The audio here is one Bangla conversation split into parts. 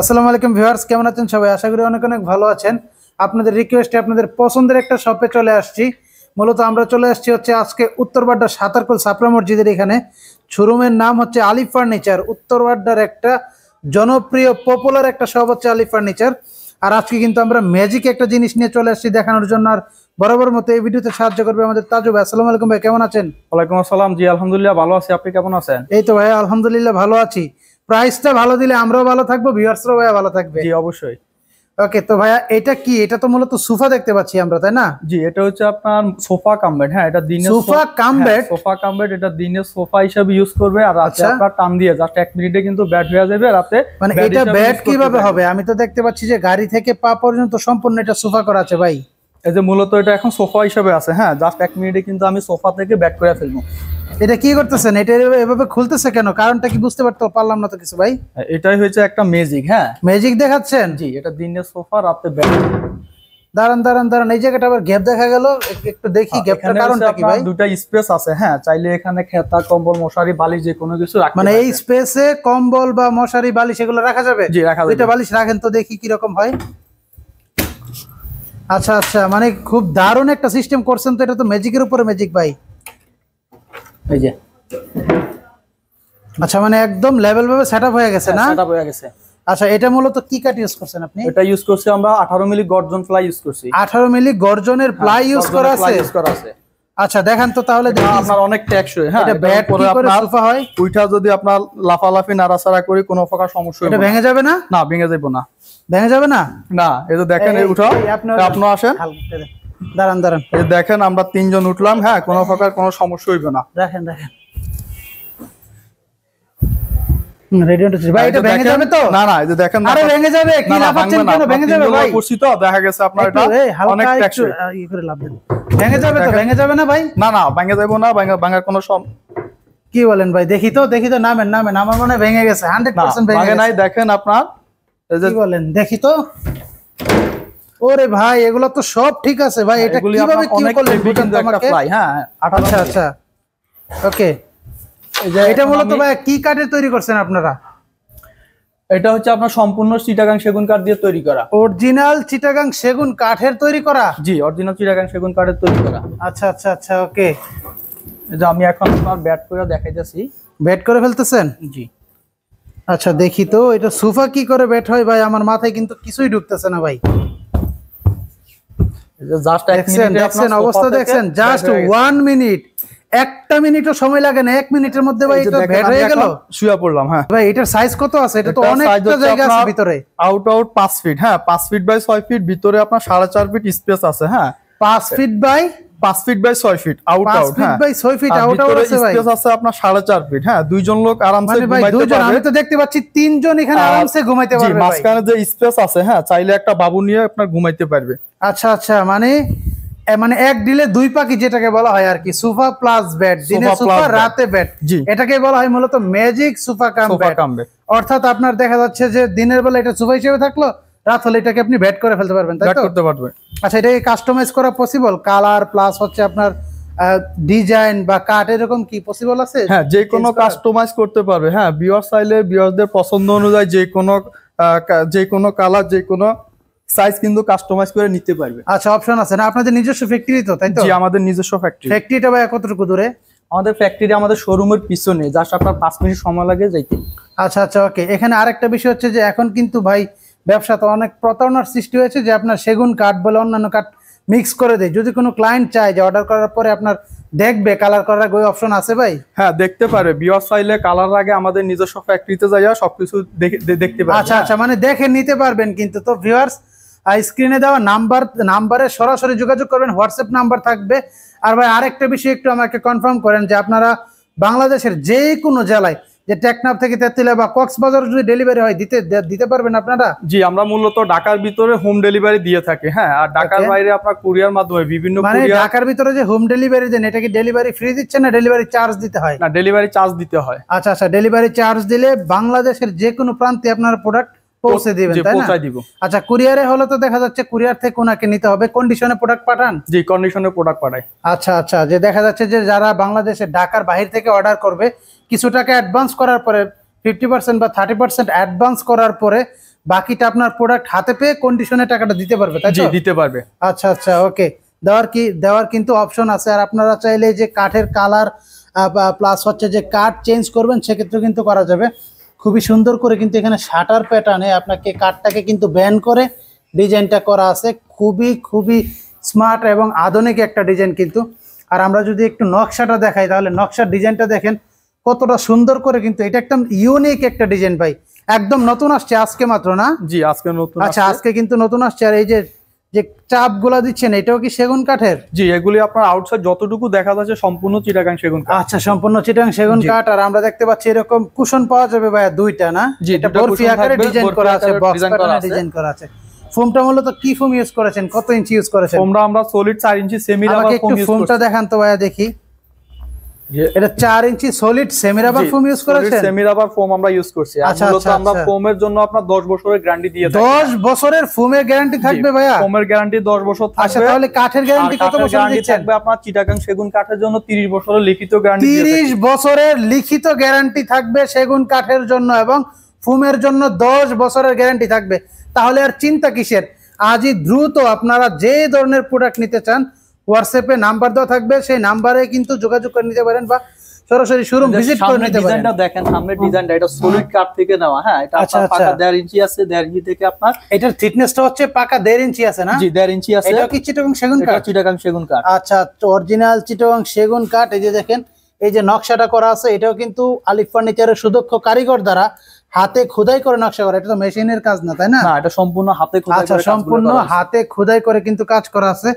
আসসালামু আলাইকুম ভিউয়ার্স, কেমন আছেন সবাই? আশা করি অনেক অনেক ভালো আছেন। আপনাদের রিকোয়েস্টে আপনাদের পছন্দের একটা শপে চলে আসছি। মূলত আমরা চলে আসছি হচ্ছে আজকে উত্তরবাড্ডা সাতারকুল ছাপড়া মসজিদের এখানে। শোরুমের নাম হচ্ছে আলিফ ফার্নিচার। উত্তরবাড্ডার একটা জনপ্রিয় পপুলার একটা শপ হচ্ছে আলিফ ফার্নিচার। আর আজকে কিন্তু আমরা ম্যাজিক একটা জিনিস নিয়ে চলে আসছি দেখানোর জন্য। আর বরাবর মতো এই ভিডিওতে সাহায্য করবে আমাদের তাজু ভাই। আসসালামু আলাইকুম ভাই, কেমন আছেন? ওয়ালাইকুম আসসালাম। জি আলহামদুলিল্লাহ ভালো আছি, আপনি কেমন আছেন? এই তো ভাই আলহামদুলিল্লাহ ভালো আছি। প্রাইসটা ভালো দিলে আমরাও ভালো থাকবো, ভিউয়ার্সরাও ভাই ভালো থাকবে। জি অবশ্যই। ওকে, তো ভাইয়া এটা কি? এটা তো মূলত সোফা দেখতে পাচ্ছি আমরা, তাই না? জি এটা হচ্ছে আপনার সোফা কাম বেড। হ্যাঁ এটা দিনে sofa cum bed. Sofa cum bed, এটা দিনে সোফা হিসেবে ইউজ করবে আর রাতে আচ্ছা। আপনার টান দিয়ে জাস্ট 1 মিনিটে কিন্তু বেড হয়ে যাবে রাতে। মানে এটা বেড কিভাবে হবে? আমি তো দেখতে পাচ্ছি যে গাড়ি থেকে পা পর্যন্ত সম্পূর্ণ এটা সোফা করা আছে ভাই। এই যে মূলত এটা এখন সোফা হিসেবে আছে। হ্যাঁ জাস্ট 1 মিনিটে কিন্তু আমি সোফা থেকে বেড করে ফেলবো। এটা কি করতেছেন? এটা এভাবে খুলতেছে কেন? কারণটা কি বুঝতে পারলাম না তো কিছু ভাই। এটাই হচ্ছে একটা ম্যাজিক। হ্যাঁ ম্যাজিক দেখাচ্ছেন? জি এটা দিনে সোফা রাতে বেড। দাঁড়ান দাঁড়ান দাঁড়ান, এই জায়গাটা আবার গ্যাপ দেখা গেল, একটু দেখি গ্যাপটার কারণটা কি ভাই। দুটো স্পেস আছে। হ্যাঁ চাইলে এখানে খেতা কম্বল মশারি বালিশ যে কোনো কিছু রাখতে মানে এই স্পেসে কম্বল বা মশারি বালিশ এগুলো রাখা যাবে? জি রাখা যাবে। দুইটা বালিশ রাখেন তো দেখি কি রকম হয়। আচ্ছা আচ্ছা, মানে খুব দারুণ একটা সিস্টেম করছেন তো। এটা তো ম্যাজিকের উপরে ম্যাজিক ভাই। এই যে আচ্ছা, মানে একদম লেভেল ভাবে সেটআপ হয়ে গেছে না? সেটআপ হয়ে গেছে। আচ্ছা, এটা মূলত কি কাঠ ইউজ করছেন আপনি? এটা ইউজ করছি আমরা 18 মিলি গর্জন প্লাই ইউজ করছি। 18 মিলি গর্জনের প্লাই ইউজ করা আছে। আচ্ছা দেখান তো তাহলে দেখি। আপনার অনেক টেকসই। হ্যাঁ এটা ব্যাট কি করে সোফা হয়? ওইটা যদি আপনার লাফালাফি নাড়াচাড়া করি কোনো প্রকার সমস্যা হবে না। এটা ভেঙে যাবে না? না ভেঙে যাবে না। ভেঙে যাবে না? না এই যে দেখেন এই উঠাও, আপনি আসেন। দাঁড়ান দাঁড়ান, এই দেখেন আমরা 3 জন উঠলাম। হ্যাঁ কোনো প্রকার কোনো সমস্যা হইবে না। দেখেন দেখেন ভাই, এটা ভেঙে যাবে তো? না না এই যে দেখেন। আরে ভেঙে যাবে কি? লাফাচ্ছেন কেন? ভেঙে যাবে ভাই। করছি তো দেখা গেছে আপনার এটা অনেক টেকসই। ই করে লাভ দেন। ভেঙে যাবে তো? ভেঙে যাবে না ভাই? না না ভেঙে যাবে না। ভাঙার কোনো কি বলেন ভাই? দেখি তো নামেন নামেন। আমার মনে হয় ভেঙে গেছে, 100% ভেঙে নাই। দেখেন আপনার এই যে কি বলেন, দেখি তো। ওরে ভাই এগুলো তো সব ঠিক আছে ভাই। এটা কিভাবে কি করলেন বুঝেন তো আমাকে? হ্যাঁ আচ্ছা আচ্ছা ওকে। এটা মূলত ভাই কি কাঠের তৈরি করছেন আপনারা? এটা হচ্ছে আপনার সম্পূর্ণ চিটাগাং সেগুন কাঠ দিয়ে তৈরি করা। অরিজিনাল চিটাগাং সেগুন কাঠের তৈরি করা? জি অরিজিনাল চিটাগাং সেগুন কাঠের তৈরি করা। আচ্ছা আচ্ছা আচ্ছা ওকে। এই যে আমি এখন আপনার ব্যাট করে দেখাইতেছি। ব্যাট করে ফেলতেছেন? জি আচ্ছা দেখি তো এটা সোফা কি করে ব্যাট হয় ভাই। আমার মাথায় কিন্তু কিছুই ঢুকতেছে না ভাই। এই যে জাস্ট 1 মিনিটে দেখছেন অবস্থা, দেখছেন জাস্ট 1 মিনিট। একটা মিনিটও সময় লাগে না, 1 মিনিটের মধ্যে ভাই এটা ব্যাট হয়ে গেল। শুয়ে পড়লাম। হ্যাঁ ভাই এটার সাইজ কত আছে? এটা তো অনেকটা জায়গা আছে ভিতরে। Out 5 feet. হ্যাঁ 5 ফিট বাই 6 ফিট, ভিতরে আপনার 4.5 ফিট স্পেস আছে। হ্যাঁ 5 feet by 6 feet out. 5 feet by 6 feet out আছে ভাই। স্পেস আছে আপনার 4.5 ফিট। হ্যাঁ দুইজন লোক আরামসে ঘুমাইতে পারবে। আমি তো দেখতে পাচ্ছি 3 জন এখানে আরামসে ঘুমাইতে পারবে ভাই। মাঝখানে যে স্পেস আছে, হ্যাঁ চাইলে একটা বাবু নিয়ে আপনার ঘুমাইতে পারবে। আচ্ছা আচ্ছা, মানে এক ডিলে 2 পাখি যেটাকে বলা হয় আর কি। সোফা প্লাস বেড, দিনে সোফা রাতে বেড, এটাকে বলা হয় মূলত ম্যাজিক সোফা কাম বেড। অর্থাৎ আপনার দেখা যাচ্ছে যে দিনের বেলা এটা সোফা হিসেবে থাকলো, রাত হলে এটাকে আপনি বেড করে ফেলতে পারবেন, তাই তো? করতে পারবেন। আচ্ছা, এটাকে কাস্টমাইজ করা পসিবল? কালার প্লাস হচ্ছে আপনার ডিজাইন বা কাট এরকম কি পসিবল আছে? হ্যাঁ যে কোনো কাস্টমাইজ করতে পারবে। হ্যাঁ ভিউয়ার চাইলে ভিউয়ারদের পছন্দ অনুযায়ী যে কোনো কালার যে কোনো সাইজ কিন্তু কাস্টমাইজ করে নিতে পারবে। আচ্ছা অপশন আছে না? আপনাদের নিজস্ব ফ্যাক্টরি তো, তাই তো? জি আমাদের নিজস্ব ফ্যাক্টরি। ফ্যাক্টরিটা ভাই কতটুকু দূরে? আমাদের ফ্যাক্টরি আমাদের শোরুমের পিছনে, জাস্ট আপনার 5 মিনিট সময় লাগে যাইতে। আচ্ছা আচ্ছা ওকে। এখানে আরেকটা বিষয় হচ্ছে যে এখন কিন্তু ভাই ব্যবসাতে অনেক প্রতারণার সৃষ্টি হয়েছে যে আপনার সেগুন কাঠ বলে অন্যান্য কাঠ মিক্স করে দেয়। যদি কোনো ক্লায়েন্ট চায় যে অর্ডার করার পরে আপনার দেখবে কালার করার ওই অপশন আছে ভাই? হ্যাঁ দেখতে পারে। ভিউয়ার চাইলে কালার আগে আমাদের নিজস্ব ফ্যাক্টরিতে যাইয়া সবকিছু দেখতে পারবে। আচ্ছা আচ্ছা, মানে দেখে নিতে পারবেন কিন্তু। তো ভিউয়ার্স স্ক্রিনে দেওয়া নাম্বারে সরাসরি যোগাযোগ করবেন, হোয়াটসঅ্যাপ নাম্বার থাকবে। আর ভাই আরেকটা বিষয় একটু আমাকে কনফার্ম করেন যে আপনারা বাংলাদেশের যে কোনো জেলায়, যে টেকনাফ থেকে তেতুলিয়া বা কক্সবাজার যদি ডেলিভারি হয় দিতে পারবেন আপনারা? জি আমরা মূলত ঢাকার ভিতরে হোম ডেলিভারি দিয়ে থাকি। হ্যাঁ আর ঢাকার বাইরে আপনার কুরিয়ার মাধ্যমে বিভিন্ন মানে ঢাকার ভিতরে যে হোম ডেলিভারি দেন এটা কি ডেলিভারি ফ্রি দিচ্ছেন না ডেলিভারি চার্জ দিতে হয়? না ডেলিভারি চার্জ দিতে হয়। আচ্ছা আচ্ছা, ডেলিভারি চার্জ দিলে বাংলাদেশের যে কোনো প্রান্তে আপনার প্রোডাক্ট পৌঁছে দিবেন, তাই না? আচ্ছা কুরিয়ারে হলে তো দেখা যাচ্ছে কুরিয়ার থেকে ওনাকে নিতে হবে, কন্ডিশনে প্রোডাক্ট পাঠান? জি কন্ডিশনে প্রোডাক্ট পাঠাই। আচ্ছা আচ্ছা, যে দেখা যাচ্ছে যে যারা বাংলাদেশে ঢাকার বাইরে থেকে অর্ডার করবে কিছু টাকা অ্যাডভান্স করার পরে 50% বা 30% অ্যাডভান্স করার পরে বাকিটা আপনার প্রোডাক্ট হাতে পেয়ে কন্ডিশনে টাকাটা দিতে পারবে, তাই জি তো? দিতে পারবে। আচ্ছা আচ্ছা, ওকে। দেওয়ার কিন্তু অপশন আছে। আর আপনারা চাইলে যে কাঠের কালার প্লাস হচ্ছে যে কাঠ চেঞ্জ করবেন সেক্ষেত্রে কিন্তু করা যাবে। খুবই সুন্দর করে কিন্তু এখানে শাটার প্যাটার্নে আপনাকে কাঠটাকে কিন্তু ব্যান করে ডিজাইনটা করা আছে। খুবই খুবই স্মার্ট এবং আধুনিক একটা ডিজাইন কিন্তু। আর আমরা যদি একটু নকশাটা দেখাই তাহলে নকশার ডিজাইনটা দেখেন কতটা সুন্দর করে, কিন্তু এটা একটা ইউনিক একটা ডিজাইন ভাই। একদম নতুন আসছে আজকে মাত্র, না? জি আজকে নতুন। আচ্ছা, আজকে কিন্তু নতুন আসছে। আর এই যে যে চাপগুলা দিচ্ছেন এটাও কি সেগুন কাঠের? জি, এগুলি আপনার আউটসাইড যতটুকু দেখা যাচ্ছে সম্পূর্ণ চিটাগাং সেগুন কাঠ। আচ্ছা, সম্পূর্ণ চিটাগাং সেগুন কাঠ। আর আমরা দেখতে পাচ্ছি এরকম কুশন পাওয়া যাবে ভাইয়া দুইটা, না? জি, এটা দুটো বরফি কুশন আকারে থাকবে, ডিজাইন বরফি করা আছে, আকারে বক্স ডিজাইন করা প্যাটার্নে আছে। ডিজাইন করা আছে। ফোমটা মূলত কি ফোম ইউজ করেছেন? কত ইঞ্চি ইউজ করেছেন? ফোমটা আমরা সলিড 4 ইঞ্চি সেমি রাবার আমাকে ফোম একটু ইউজ ফোমটা করছি। দেখান তো ভাইয়া দেখি। এটা 4 inch solid semi rubber foam use করেছেন? সেমি রাবার ফোম আমরা ইউজ করছি। আর আচ্ছা, মূলত আচ্ছা, আমরা আচ্ছা। ফোমের জন্য আপনার 10 বছরের গ্যারান্টি দিয়ে থাকি। 10 বছরের ফোমের গ্যারান্টি থাকবে ভাইয়া? ফোমের গ্যারান্টি 10 বছর থাকবে। আচ্ছা, তাহলে কাঠের গ্যারান্টি কত বছর গ্যারান্টি দিচ্ছেন? থাকবে আপনার চিটাগাং সেগুন কাঠের জন্য 30 বছরের লিখিত গ্যারান্টি দিয়ে থাকি। 30 বছরের লিখিত গ্যারান্টি থাকবে সেগুন কাঠের জন্য, এবং ফোমের জন্য 10 বছরের গ্যারান্টি থাকবে। তাহলে আর চিন্তা কিসের? আজই দ্রুত আপনারা যে ধরনের প্রোডাক্ট নিতে চান হোয়াটসঅ্যাপে নাম্বার দেওয়া থাকবে, সেই নাম্বারে কিন্তু যোগাযোগ করে নিতে পারেন বা সরাসরি শোরুম ভিজিট করে নিতে পারেন। ডিজাইনটা দেখেন, সামনের ডিজাইনটা এটা সলিড কাঠ থেকে নেওয়া। হ্যাঁ, এটা আচ্ছা, আপনার পাকা আচ্ছা। 1.5 ইঞ্চি আছে, 1.5 ইঞ্চি থেকে আপনার এটার থিকনেসটা হচ্ছে পাকা 1.5 ইঞ্চি আছে, না? জি 1.5 ইঞ্চি আছে। এটা কি চিটাগাং সেগুন এটা কাঠ? চিটাগাং সেগুন কাঠ। আচ্ছা, অরিজিনাল চিটাগাং সেগুন কাঠ। এই যে দেখেন, এই যে নকশাটা করা আছে এটাও কিন্তু আলিফ ফার্নিচারের সুদক্ষ কারিগর দ্বারা হাতে খোদাই করে নকশা করা। এটা তো মেশিনের কাজ না, তাই না? না, এটা সম্পূর্ণ হাতে খোদাই আচ্ছা, করে কাজগুলো সম্পূর্ণ করা হয়েছে। হাতে খোদাই করে কিন্তু কাজ করা আছে।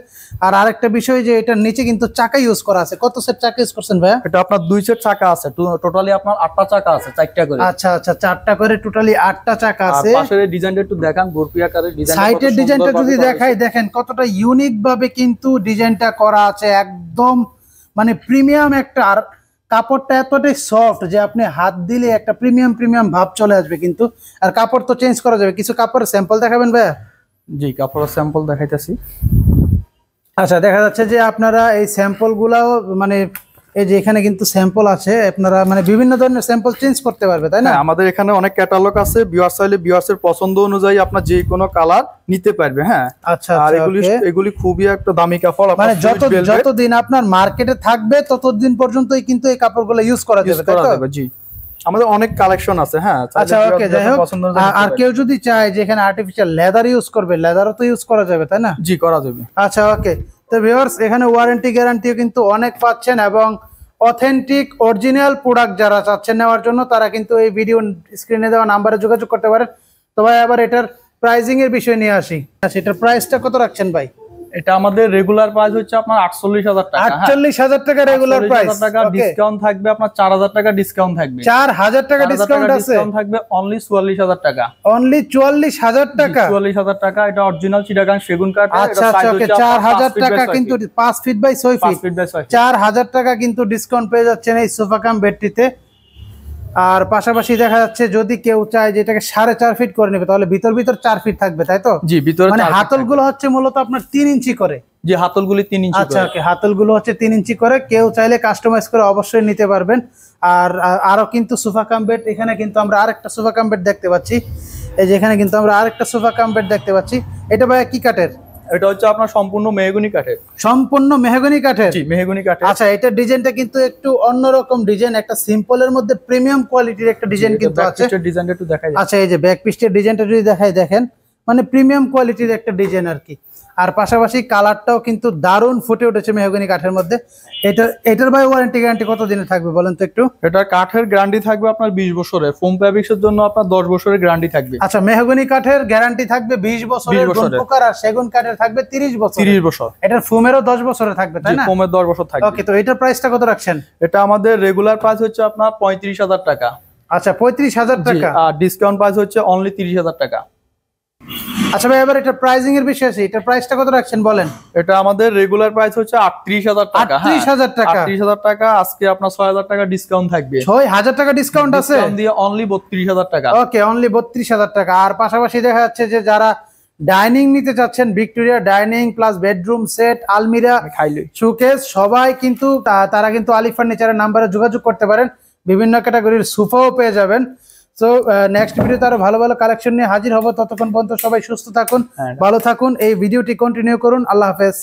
আর আরেকটা বিষয় যে এটার নিচে কিন্তু চাকা ইউজ করা আছে। কত সেট চাকা ইউজ করছেন ভাইয়া? এটা আপনার 2 সেট চাকা আছে, টোটালি আপনার 8টা চাকা আছে, 4টা করে। আচ্ছা আচ্ছা, 4টা করে টোটালি 8টা চাকা আর আছে। পাশের এই ডিজাইনটা একটু দেখান, বরফি আকারের ডিজাইন। সাইডের ডিজাইনটা যদি দেখাই, দেখেন কতটা ইউনিক ভাবে কিন্তু ডিজাইনটা করা আছে। একদম মানে প্রিমিয়াম একটা। আর কাপড়টা এতটাই সফট যে আপনি হাত দিলে একটা প্রিমিয়াম ভাব চলে আসবে কিন্তু। আর কাপড় তো চেঞ্জ করা যাবে। কিছু কাপড়ের স্যাম্পল দেখাবেন ভাইয়া? জি, কাপড়ের স্যাম্পল দেখাইতেছি। আচ্ছা, দেখা যাচ্ছে যে আপনারা এই স্যাম্পল গুলাও মানে এই যে এখানে কিন্তু স্যাম্পল আছে, আপনারা মানে বিভিন্ন ধরনের স্যাম্পল চেঞ্জ করতে পারবে, তাই না? হ্যাঁ, আমাদের এখানে অনেক ক্যাটালগ আছে। ভিউয়ার্স চাইলে ভিউয়ার্সের পছন্দ অনুযায়ী আপনার যে কোনো কালার নিতে পারবে। হ্যাঁ, আচ্ছা আর আচ্ছা, এগুলি okay। এগুলি খুবই একটা দামি কাপড়। মানে যতদিন আপনার মার্কেটে থাকবে ততদিন পর্যন্তই কিন্তু এই কাপড়গুলো ইউজ করা যাবে, তাই তো? জি, আমাদের অনেক কালেকশন আছে। হ্যাঁ, আচ্ছা, ওকে, যাই হোক। আর কেউ যদি চায় যে এখানে আর্টিফিশিয়াল লেদার ইউজ করবে, লেদারও তো ইউজ করা যাবে, তাই না? জি, করা যাবে। আচ্ছা, ওকে। তো ভিউয়ার্স, এখানে ওয়ারেন্টি গ্যারান্টিও কিন্তু অনেক পাচ্ছেন, এবং অথেন্টিক অরিজিনাল প্রোডাক্ট যারা চাচ্ছেন নেওয়ার জন্য তারা কিন্তু এই ভিডিও স্ক্রিনে দেওয়া নাম্বারে যোগাযোগ করতে পারেন। তো ভাই, আবার এটার প্রাইসিং এর বিষয় নিয়ে আসি। আচ্ছা, এটার প্রাইসটা কত রাখছেন ভাই? এটা আমাদের রেগুলার প্রাইস হচ্ছে আপনার 48,000 টাকা। 48,000 টাকা রেগুলার প্রাইস। টাকা ডিসকাউন্ট থাকবে, আপনার 4,000 টাকা ডিসকাউন্ট থাকবে। 4,000 টাকা ডিসকাউন্ট আছে? ডিসকাউন্ট থাকবে অনলি 44,000 টাকা। অনলি 44,000 টাকা? 44,000 টাকা। এটা অরিজিনাল চিটাগাং সেগুন কাঠ। আচ্ছা আচ্ছা, ওকে। 4,000 টাকা কিন্তু 5 feet by 6 feet. 5 feet by 6 feet. 4,000 টাকা কিন্তু ডিসকাউন্ট পেয়ে যাচ্ছেন এই সোফা কাম বেডটিতে। আর পাশাপাশি দেখা যাচ্ছে যদি কেউ চায় যে এটাকে 4.5 ফিট করে নেবে তাহলে ভিতর 4 ফিট থাকবে, তাই তো? জি, ভিতরে মানে হাতলগুলো হচ্ছে মূলত আপনার 3 ইঞ্চি করে। যে হাতলগুলি 3 ইঞ্চি। আচ্ছা, ওকে। হাতলগুলো হচ্ছে 3 ইঞ্চি করে। কেউ চাইলে কাস্টমাইজ করে অবশ্যই নিতে পারবেন। আর আরো কিন্তু সোফা কাম বেড, এখানে কিন্তু আমরা আরেকটা সোফা কাম বেড দেখতে পাচ্ছি। এই যে এখানে কিন্তু আমরা আরেকটা সোফা কাম বেড দেখতে পাচ্ছি। এটা ভাই কি কাঠের? এটা হচ্ছে আপনার সম্পূর্ণ মেহগনি কাঠের। সম্পূর্ণ মেহগনি কাঠের? জি, মেহগনি কাঠের। আচ্ছা, এটা ডিজাইনটা কিন্তু একটু অন্যরকম ডিজাইন, একটা সিম্পলের মধ্যে প্রিমিয়াম কোয়ালিটির একটা ডিজাইন কিন্তু আছে। ডিজাইনটা একটু দেখাই। আচ্ছা, এই যে ব্যাক পিসের ডিজাইনটা যদি দেখাই, দেখেন মানে প্রিমিয়াম কোয়ালিটির একটা ডিজাইন আর কি। আর পাশাপাশি কালারটাও কিন্তু দারুণ ফুটে উঠেছে মেহগনি কাঠের মধ্যে। এটার ভাই ওয়ারেন্টি গ্যারান্টি কত দিনের থাকবে বলেন তো একটু? এটা কাঠের গ্যারান্টি থাকবে আপনার 20 বছরের। ফোম ফ্যাব্রিক্সের জন্য আপনার 10 বছরের গ্যারান্টি থাকবে। আচ্ছা, মেহগনি কাঠের গ্যারান্টি থাকবে 20 বছরের, পোকার আর সেগুন কাঠের থাকবে 30 বছর। 30 বছর। এটার ফোমেরও 10 বছরের থাকবে, তাই না? ফোমের 10 বছর থাকবে। ওকে, তো এটার প্রাইসটা কত রাখছেন? এটা আমাদের রেগুলার প্রাইস হচ্ছে আপনার 35,000 টাকা। আচ্ছা, 35,000 টাকা। আর ডিসকাউন্ট প্রাইস হচ্ছে অনলি 30,000 টাকা। আচ্ছা ভাই, এবার এটা প্রাইসিং এর বিষয় আছে, এটা প্রাইসটা কত রাখছেন বলেন? এটা আমাদের রেগুলার প্রাইস হচ্ছে 38,000 টাকা। 38,000 টাকা? 38,000 টাকা। আজকে আপনার 6,000 টাকা ডিসকাউন্ট থাকবে। 6,000 টাকা ডিসকাউন্ট আছে? ডিসকাউন্ট দিয়ে অনলি 32,000 টাকা। ওকে, অনলি 32,000 টাকা। আর পাশাপাশি দেখা যাচ্ছে যে যারা ডাইনিং নিতে চাচ্ছেন, Victoria dining plus bedroom set, আলমিরা, শোকেস, সবাই কিন্তু তারা কিন্তু আলিফ ফার্নিচারের নাম্বারে যোগাযোগ করতে পারেন। বিভিন্ন ক্যাটাগরির সোফাও পেয়ে যাবেন। সো নেক্সট ভিডিওতে আরো ভালো ভালো কালেকশন নিয়ে হাজির হব। ততক্ষণ পর্যন্ত সবাই সুস্থ থাকুন, হ্যাঁ। ভালো থাকুন। এই ভিডিওটি কন্টিনিউ করুন। আল্লাহ হাফেজ।